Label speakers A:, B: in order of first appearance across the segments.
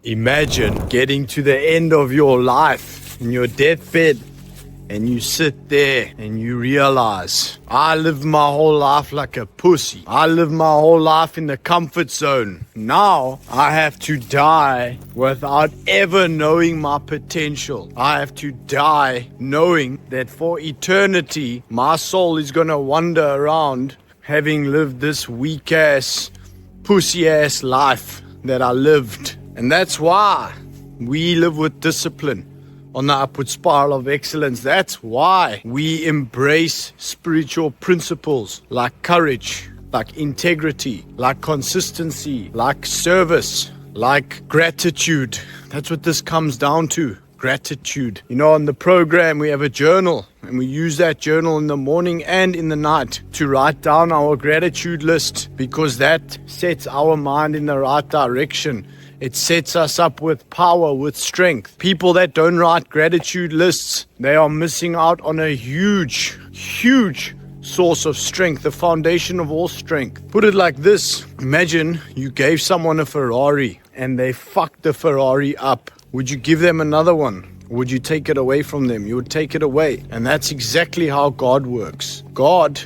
A: Imagine getting to the end of your life in your deathbed and you sit there and you realize, I lived my whole life like a pussy. I lived my whole life in the comfort zone. Now I have to die without ever knowing my potential. I have to die knowing that for eternity, my soul is going to wander around having lived this weak-ass, pussy-ass life that I lived. And that's why we live with discipline on the upward spiral of excellence. That's why we embrace spiritual principles like courage, like integrity, like consistency, like service, like gratitude. That's what this comes down to. Gratitude. You know, on the program we have a journal, and we use that journal in the morning and in the night to write down our gratitude list, because that sets our mind in the right direction. It sets us up with power, with strength. People that don't write gratitude lists, they are missing out on a huge source of strength, the foundation of all strength. Put it like this. Imagine you gave someone a Ferrari and they fucked the Ferrari up. Would you give them another one? Would you take it away from them? You would take it away. And that's exactly how God works. God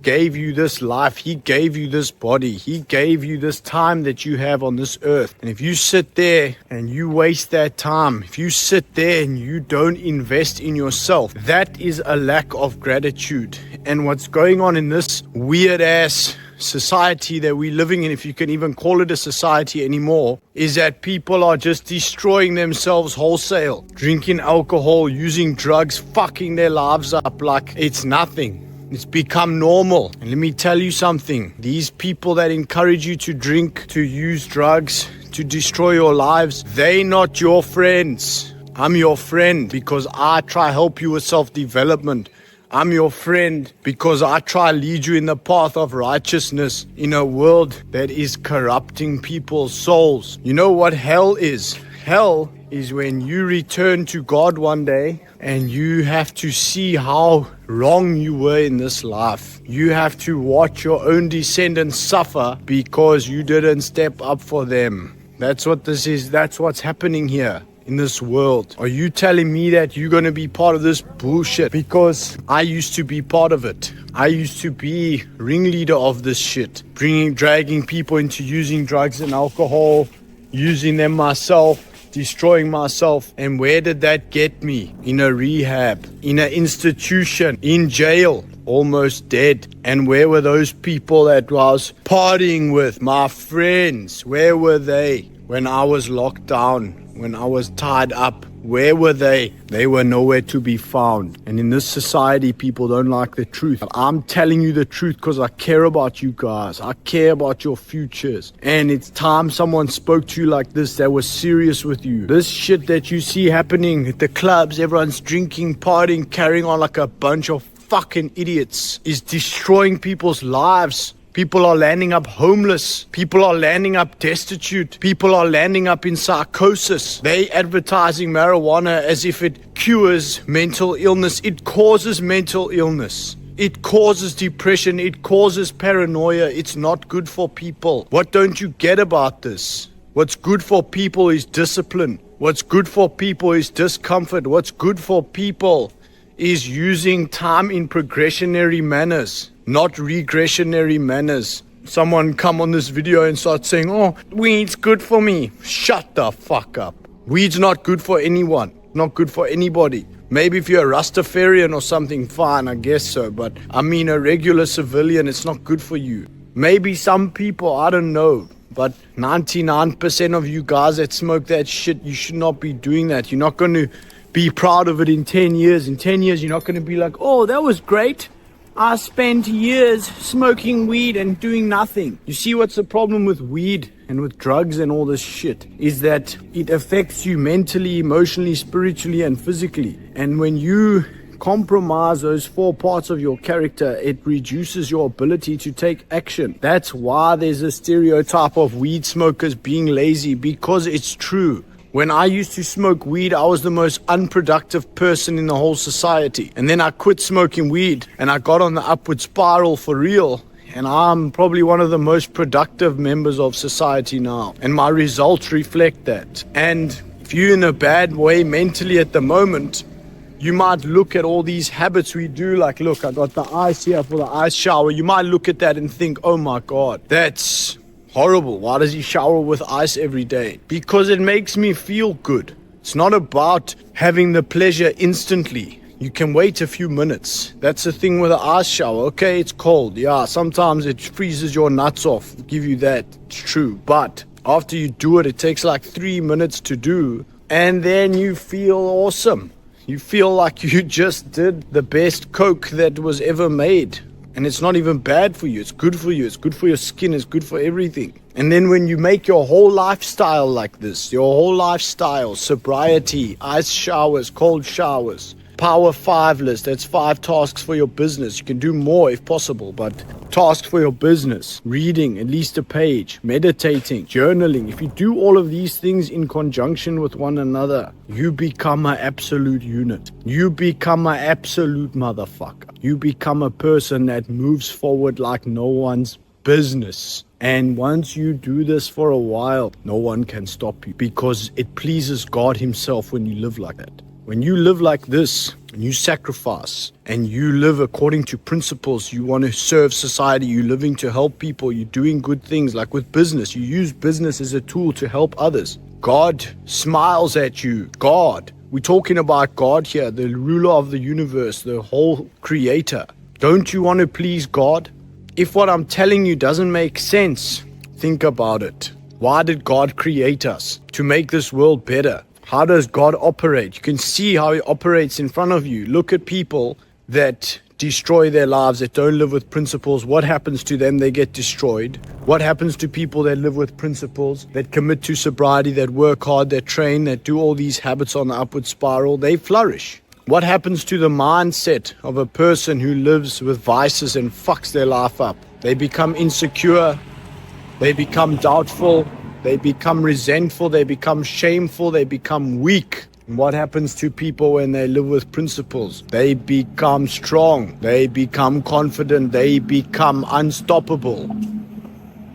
A: gave you this life. He gave you this body. He gave you this time that you have on this earth. And if you sit there and you waste that time, if you sit there and you don't invest in yourself, that is a lack of gratitude. And what's going on in this weird ass society that we're living in, if you can even call it a society anymore, is that people are just destroying themselves wholesale, drinking alcohol, using drugs, fucking their lives up like it's nothing. It's become normal. And let me tell you something. These people that encourage you to drink, to use drugs, to destroy your lives, they not your friends. I'm your friend because I try help you with self-development. I'm your friend because I try lead you in the path of righteousness in a world that is corrupting people's souls. You know what hell is? Hell is when you return to God one day and you have to see how wrong you were in this life. You have to watch your own descendants suffer because you didn't step up for them. That's what this is. That's what's happening here in this world. Are you telling me that you're going to be part of this bullshit? Because I used to be part of it. I used to be ringleader of this shit, dragging people into using drugs and alcohol, using them myself, destroying myself. And where did that get me? In a rehab, in an institution, in jail, almost dead. And where were those people that I was partying with, my friends? Where were they when I was locked down, when I was tied up? Where were they? They were nowhere to be found. And in this society, people don't like the truth. But I'm telling you the truth because I care about you guys. I care about your futures. And it's time someone spoke to you like this that was serious with you. This shit that you see happening at the clubs, everyone's drinking, partying, carrying on like a bunch of fucking idiots, is destroying people's lives. People are landing up homeless. People are landing up destitute. People are landing up in psychosis. They advertising marijuana as if it cures mental illness. It causes mental illness. It causes depression. It causes paranoia. It's not good for people. What don't you get about this? What's good for people is discipline. What's good for people is discomfort. What's good for people is using time in progressionary manners, not regressionary manners. Someone come on this video and start saying, oh, weed's good for me. Shut the fuck up. Weed's not good for anyone, not good for anybody. Maybe if you're a Rastafarian or something, fine, I guess so. But I mean, a regular civilian, it's not good for you. Maybe some people, I don't know. But 99% of you guys that smoke that shit, you should not be doing that. You're not going to be proud of it in 10 years. In 10 years, you're not going to be like, oh, that was great. I spent years smoking weed and doing nothing. You see what's the problem with weed and with drugs and all this shit is that it affects you mentally, emotionally, spiritually, and physically. And when you compromise those four parts of your character, it reduces your ability to take action. That's why there's a stereotype of weed smokers being lazy, because it's true. When I used to smoke weed, I was the most unproductive person in the whole society. And then I quit smoking weed and I got on the upward spiral for real. and I'm probably one of the most productive members of society now, and my results reflect that. And if you're in a bad way mentally at the moment, you might look at all these habits we do, like, look, I got the ice here for the ice shower. You might look at that and think, oh my God, that's horrible. Why does he shower with ice every day? Because it makes me feel good. It's not about having the pleasure instantly. You can wait a few minutes. That's the thing with the ice shower. Okay, it's cold. Yeah, sometimes it freezes your nuts off. I'll give you that. It's true. But after you do it, it takes like 3 minutes to do. And then you feel awesome. You feel like you just did the best Coke that was ever made. And it's not even bad for you. It's good for you. It's good for your skin. It's good for everything. And then when you make your whole lifestyle like this, your whole lifestyle, sobriety, ice showers, cold showers, Power 5 list, that's 5 tasks for your business. You can do more if possible, but tasks for your business, reading at least a page, meditating, journaling. If you do all of these things in conjunction with one another, you become an absolute unit. You become an absolute motherfucker. You become a person that moves forward like no one's business. And once you do this for a while, no one can stop you, because it pleases God himself when you live like that. When you live like this, and you sacrifice, and you live according to principles, you want to serve society, you're living to help people, you're doing good things, like with business, you use business as a tool to help others. God smiles at you. God. We're talking about God here, the ruler of the universe, the whole creator. Don't you want to please God? If what I'm telling you doesn't make sense, think about it. Why did God create us? To make this world better. How does God operate? You can see how he operates in front of you. Look at people that destroy their lives, that don't live with principles. What happens to them? They get destroyed. What happens to people that live with principles, that commit to sobriety, that work hard, that train, that do all these habits on the upward spiral? They flourish. What happens to the mindset of a person who lives with vices and fucks their life up? They become insecure. They become doubtful. They become resentful, they become shameful, they become weak. And what happens to people when they live with principles? They become strong, they become confident, they become unstoppable.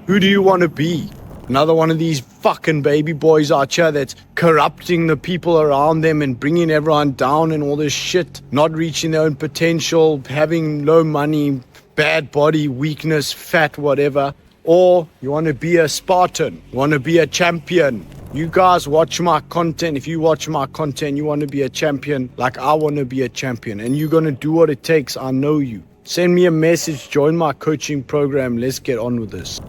A: Who do you want to be? Another one of these fucking baby boys out here that's corrupting the people around them and bringing everyone down and all this shit, not reaching their own potential, having low money, bad body, weakness, fat, whatever. Or you want to be a Spartan, you want to be a champion. You guys watch my content. If you watch my content, you want to be a champion like I want to be a champion. And you're going to do what it takes. I know you. Send me a message, join my coaching program. Let's get on with this.